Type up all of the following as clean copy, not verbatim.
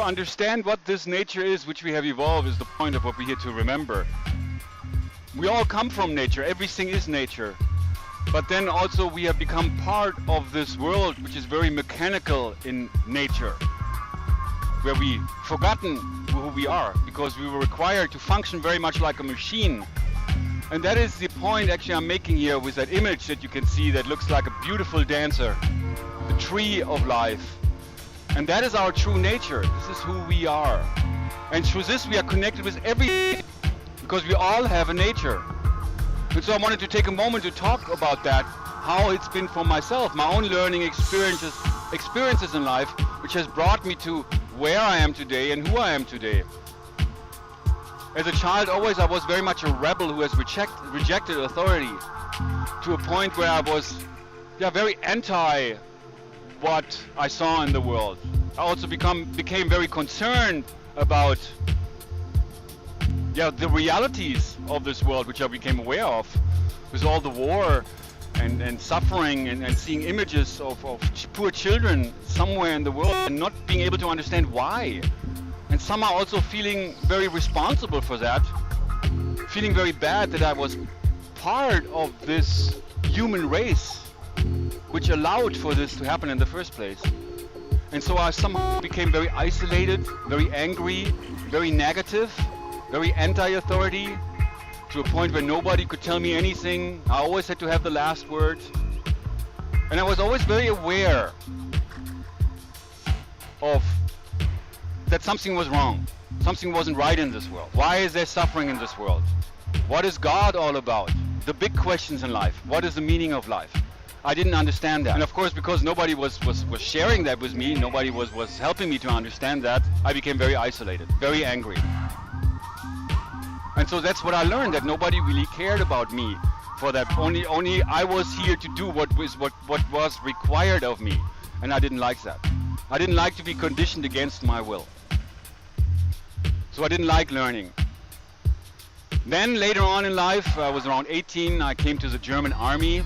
understand what this nature is, which we have evolved, is the point of what we're here to remember. We all come from nature, everything is nature. But then also we have become part of this world, which is very mechanical in nature, where we've forgotten who we are, because we were required to function very much like a machine. And that is the point actually I'm making here with that image that you can see that looks like a beautiful dancer, the tree of life. And that is our true nature. This is who we are. And through this we are connected with everything, because we all have a nature. And so I wanted to take a moment to talk about that, how it's been for myself, my own learning experiences in life, which has brought me to where I am today and who I am today. As a child, always I was very much a rebel who has rejected authority, to a point where I was very anti what I saw in the world. I also became very concerned about the realities of this world, which I became aware of, with all the war and suffering and seeing images of poor children somewhere in the world and not being able to understand why. And somehow also feeling very responsible for that, feeling very bad that I was part of this human race which allowed for this to happen in the first place. And so I somehow became very isolated, very angry, very negative, very anti-authority, to a point where nobody could tell me anything. I always had to have the last word. And I was always very aware of that something was wrong. Something wasn't right in this world. Why is there suffering in this world? What is God all about? The big questions in life. What is the meaning of life? I didn't understand that. And of course, because nobody was sharing that with me, nobody was helping me to understand that, I became very isolated, very angry. And so that's what I learned, that nobody really cared about me for that. Only I was here to do what was required of me. And I didn't like that. I didn't like to be conditioned against my will. So I didn't like learning. Then later on in life, I was around 18, I came to the German army.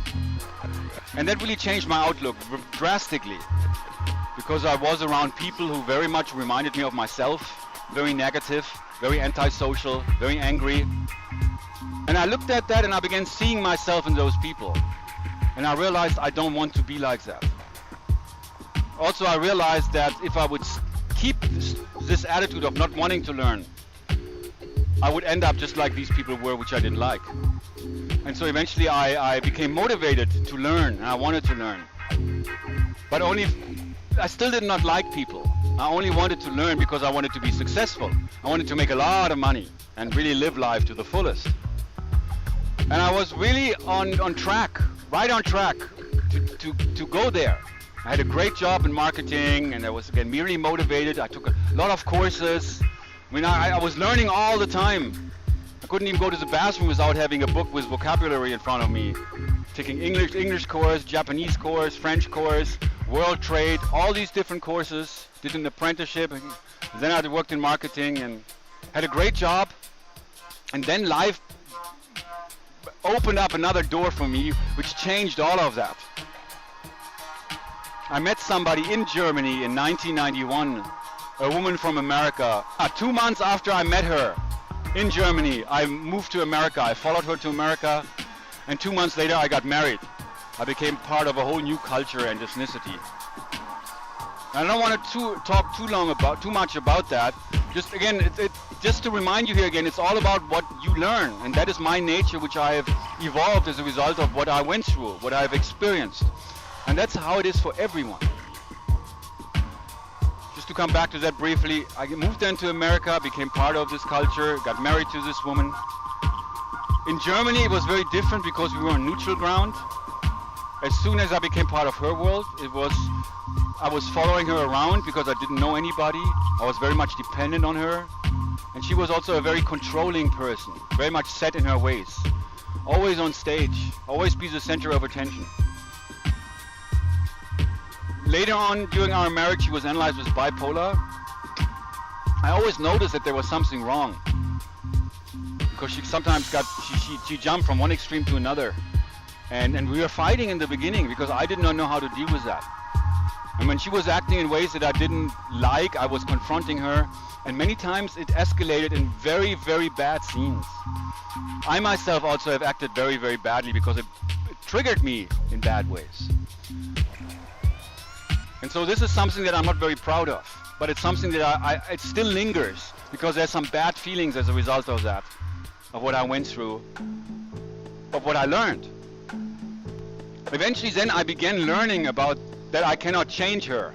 And that really changed my outlook drastically. Because I was around people who very much reminded me of myself, very negative, very antisocial, very angry. And I looked at that and I began seeing myself in those people. And I realized I don't want to be like that. Also, I realized that if I would keep this attitude of not wanting to learn, I would end up just like these people were, which I didn't like. And so eventually I became motivated to learn, and I wanted to learn. But I still did not like people. I only wanted to learn because I wanted to be successful. I wanted to make a lot of money and really live life to the fullest. And I was really on track, right on track to go there. I had a great job in marketing, and I was again really motivated. I took a lot of courses. I mean, I was learning all the time. I couldn't even go to the bathroom without having a book with vocabulary in front of me. Taking English course, Japanese course, French course, world trade, all these different courses. Did an apprenticeship, and then I worked in marketing and had a great job. And then life opened up another door for me, which changed all of that. I met somebody in Germany in 1991, a woman from America. 2 months after I met her in Germany, I moved to America. I followed her to America, and 2 months later I got married. I became part of a whole new culture and ethnicity. I don't want to talk too much about that. Just again, just to remind you here again, it's all about what you learn, and that is my nature, which I have evolved as a result of what I went through, what I have experienced. And that's how it is for everyone. Just to come back to that briefly, I moved then to America, became part of this culture, got married to this woman. In Germany it was very different because we were on neutral ground. As soon as I became part of her world, I was following her around because I didn't know anybody. I was very much dependent on her. And she was also a very controlling person, very much set in her ways. Always on stage, always be the center of attention. Later on, during our marriage, she was analyzed as bipolar. I always noticed that there was something wrong, because she sometimes she jumped from one extreme to another. And we were fighting in the beginning because I did not know how to deal with that. And when she was acting in ways that I didn't like, I was confronting her. And many times it escalated in very, very bad scenes. I myself also have acted very, very badly because it triggered me in bad ways. And so this is something that I'm not very proud of. But it's something that it still lingers because there's some bad feelings as a result of that, of what I went through, of what I learned. Eventually then I began learning about that I cannot change her.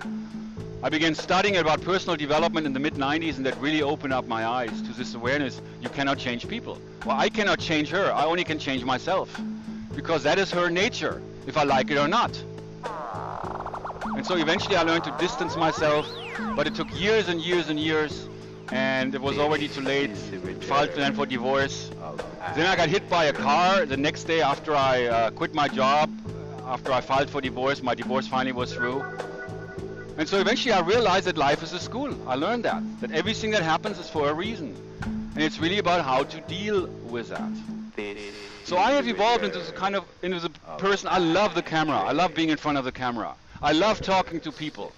I began studying about personal development in the mid-90s, and that really opened up my eyes to this awareness: you cannot change people. Well, I cannot change her, I only can change myself, because that is her nature, if I like it or not. And so eventually I learned to distance myself, but it took years and years and years, and it was already too late. Filed then for divorce. Then I got hit by a car the next day after I quit my job. After I filed for divorce, my divorce finally was through. And so eventually I realized that life is a school. I learned that everything that happens is for a reason. And it's really about how to deal with that. So I have evolved into the person. I love the camera. I love being in front of the camera. I love talking to people.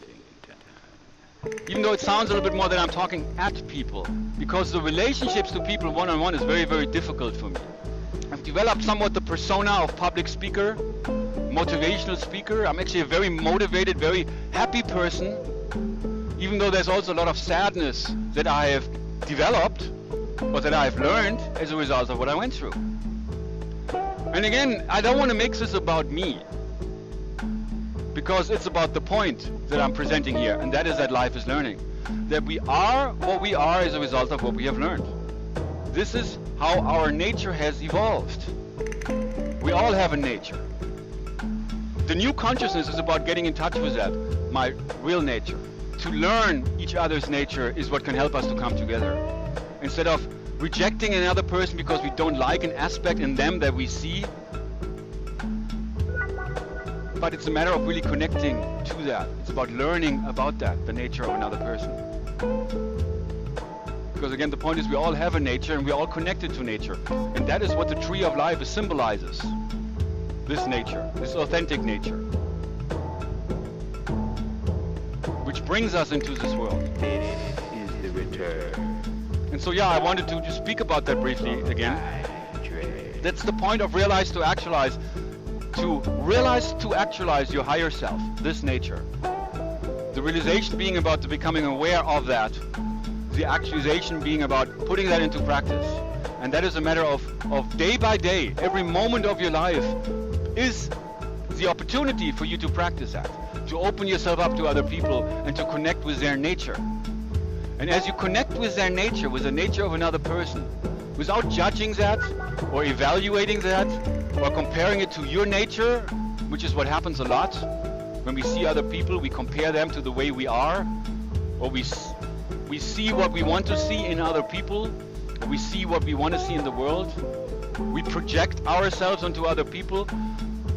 Even though it sounds a little bit more that I'm talking at people, because the relationships to people one-on-one is very, very difficult for me. I've developed somewhat the persona of public speaker, motivational speaker. I'm actually a very motivated, very happy person, even though there's also a lot of sadness that I have developed, or that I've learned as a result of what I went through. And again, I don't want to make this about me, because it's about the point that I'm presenting here, and that is that life is learning. That we are what we are as a result of what we have learned. This is how our nature has evolved. We all have a nature. The new consciousness is about getting in touch with that, my real nature. To learn each other's nature is what can help us to come together. Instead of rejecting another person because we don't like an aspect in them that we see, but it's a matter of really connecting to that. It's about learning about that, the nature of another person. Because again, the point is we all have a nature and we're all connected to nature. And that is what the tree of life symbolizes. This nature, this authentic nature. Which brings us into this world. This is the return. And so yeah, I wanted to just speak about that briefly again. That's the point of realize to actualize. To realize to actualize your higher self, this nature. The realization being about the becoming aware of that. The actualization being about putting that into practice. And that is a matter of day by day. Every moment of your life is the opportunity for you to practice that. To open yourself up to other people and to connect with their nature. And as you connect with their nature, with the nature of another person, without judging that or evaluating that or comparing it to your nature, which is what happens a lot. When we see other people, we compare them to the way we are, or we see what we want to see in other people, or we see what we want to see in the world. We project ourselves onto other people,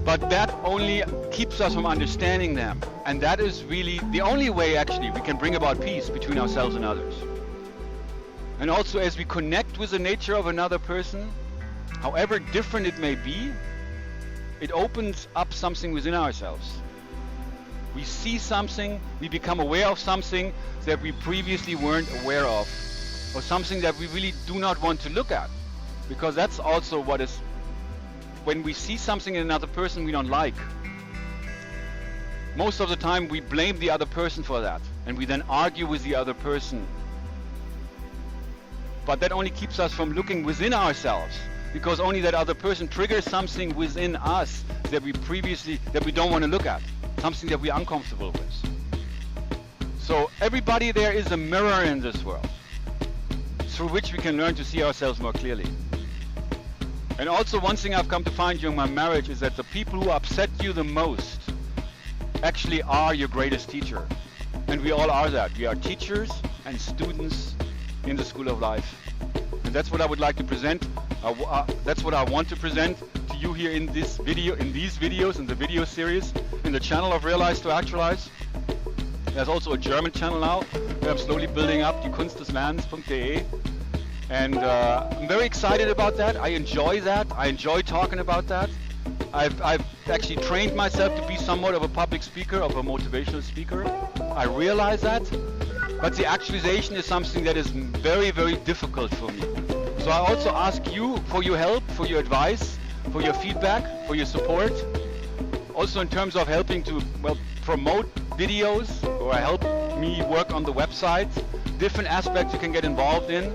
but that only keeps us from understanding them. And that is really the only way actually we can bring about peace between ourselves and others. And also as we connect with the nature of another person, however different it may be, it opens up something within ourselves. We see something, we become aware of something that we previously weren't aware of, or something that we really do not want to look at. Because that's also what is, when we see something in another person we don't like, most of the time we blame the other person for that, and we then argue with the other person. But that only keeps us from looking within ourselves, because only that other person triggers something within us that we don't want to look at, something that we're uncomfortable with. So everybody there is a mirror in this world, through which we can learn to see ourselves more clearly. And also one thing I've come to find during my marriage is that the people who upset you the most actually are your greatest teacher. And we all are that. We are teachers and students in the school of life. And that's what I would like to present. That's what I want to present to you here in this video, in these videos, in the video series, in the channel of Realize to Actualize. There's also a German channel now that I'm slowly building up, diekunstdeswerdens.de. And I'm very excited about that. I enjoy that. I enjoy talking about that. I've actually trained myself to be somewhat of a public speaker, of a motivational speaker. I realize that, but the actualization is something that is very, very difficult for me. So I also ask you for your help, for your advice, for your feedback, for your support. Also in terms of helping to, well, promote videos or help me work on the website, different aspects you can get involved in.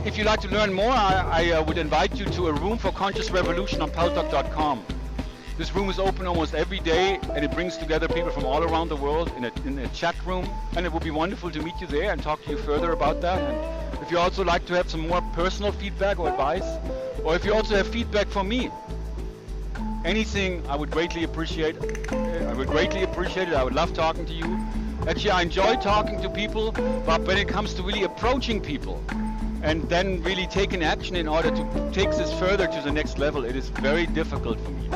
If you'd like to learn more, I would invite you to a room for conscious revolution on peltalk.com. This room is open almost every day, and it brings together people from all around the world in a chat room, and it would be wonderful to meet you there and talk to you further about that. And if you also like to have some more personal feedback or advice, or if you also have feedback for me, anything, I would greatly appreciate. I would greatly appreciate it. I would love talking to you. Actually, I enjoy talking to people, but when it comes to really approaching people and then really taking action in order to take this further to the next level, it is very difficult for me.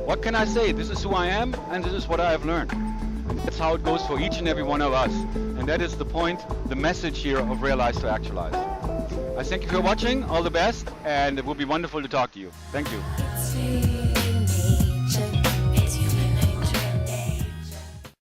What can I say? This is who I am, and this is what I have learned. And that's how it goes for each and every one of us. And that is the point, the message here of Realize to Actualize. I thank you for watching. All the best, and it will be wonderful to talk to you. Thank you.